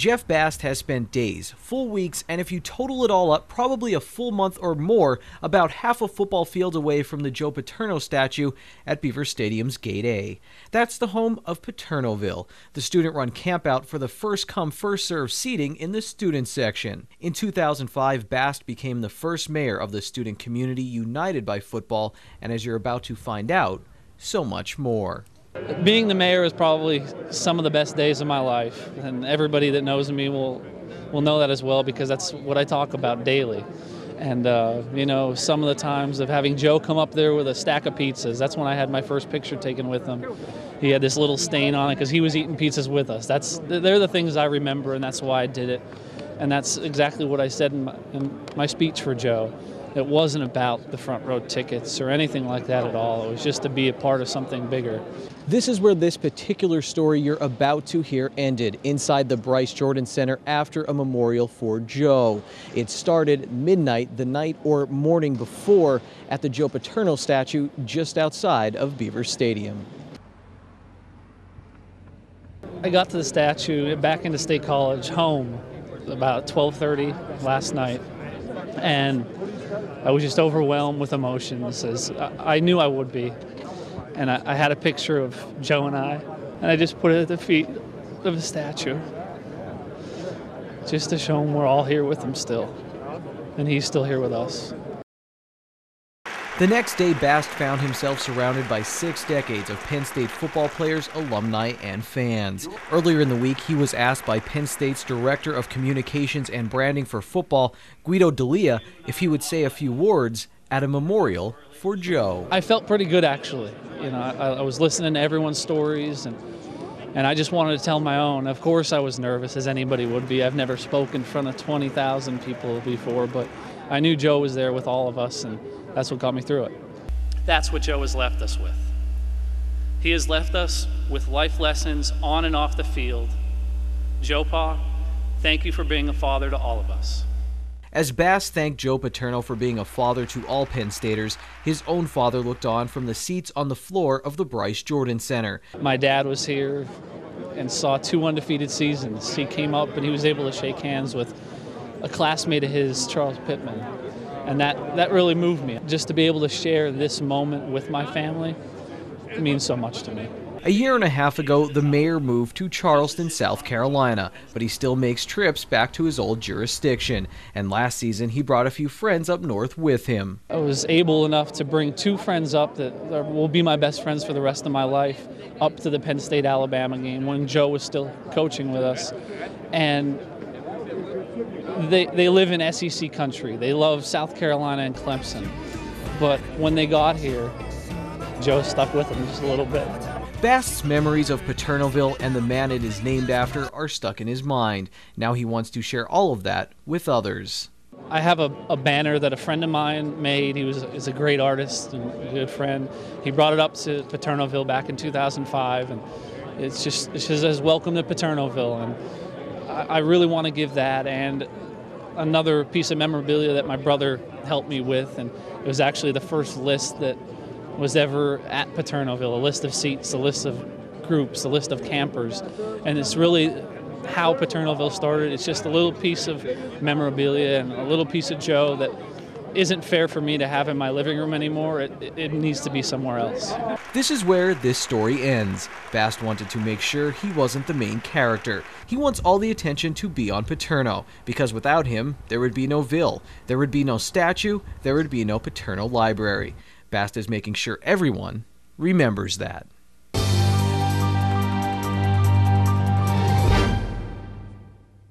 Jeff Bast has spent days, full weeks, and if you total it all up, probably a full month or more, about half a football field away from the Joe Paterno statue at Beaver Stadium's Gate A. That's the home of Paternoville, the student-run campout for the first-come, first-served seating in the student section. In 2005, Bast became the first mayor of the student community united by football, and as you're about to find out, so much more. Being the mayor is probably some of the best days of my life, and everybody that knows me will know that as well, because that's what I talk about daily. And you know, some of the times of having Joe come up there with a stack of pizzas, that's when I had my first picture taken with him. He had this little stain on it because he was eating pizzas with us. They're the things I remember, and that's why I did it. And that's exactly what I said in my speech for Joe. It wasn't about the front row tickets or anything like that at all. It was just to be a part of something bigger. This is where this particular story you're about to hear ended, inside the Bryce Jordan Center after a memorial for Joe. It started midnight the night or morning before at the Joe Paterno statue just outside of Beaver Stadium. I got to the statue back into State College home about 12:30 last night, and I was just overwhelmed with emotions, as I knew I would be. And I had a picture of Joe and I just put it at the feet of the statue, just to show him we're all here with him still, and he's still here with us. The next day, Bast found himself surrounded by 6 decades of Penn State football players, alumni, and fans. Earlier in the week, he was asked by Penn State's Director of Communications and Branding for Football, Guido D'Elia, if he would say a few words at a memorial for Joe. I felt pretty good, actually. You know, I was listening to everyone's stories, and I just wanted to tell my own. Of course I was nervous, as anybody would be. I've never spoken in front of 20,000 people before, but I knew Joe was there with all of us, and that's what got me through it. That's what Joe has left us with. He has left us with life lessons on and off the field. Joe Pa, thank you for being a father to all of us. As Bast thanked Joe Paterno for being a father to all Penn Staters, his own father looked on from the seats on the floor of the Bryce Jordan Center. My dad was here and saw 2 undefeated seasons. He came up and he was able to shake hands with a classmate of his, Charles Pittman. And that really moved me. Just to be able to share this moment with my family means so much to me. A year and a half ago, the mayor moved to Charleston, South Carolina, but he still makes trips back to his old jurisdiction. And last season, he brought a few friends up north with him. I was able enough to bring 2 friends up that will be my best friends for the rest of my life up to the Penn State-Alabama game when Joe was still coaching with us. And they live in SEC country. They love South Carolina and Clemson. But when they got here, Joe stuck with them just a little bit. Bast's memories of Paternoville and the man it is named after are stuck in his mind. Now he wants to share all of that with others. I have a banner that a friend of mine made. He's a great artist and a good friend. He brought it up to Paternoville back in 2005, and it just says "Welcome to Paternoville." And I really want to give that, and another piece of memorabilia that my brother helped me with, and it was actually the first list that was ever at Paternoville, a list of seats, a list of groups, a list of campers. And it's really how Paternoville started. It's just a little piece of memorabilia and a little piece of Joe that isn't fair for me to have in my living room anymore. It needs to be somewhere else. This is where this story ends. Bast wanted to make sure he wasn't the main character. He wants all the attention to be on Paterno, because without him, there would be no Ville, there would be no statue, there would be no Paterno library. Bast is making sure everyone remembers that.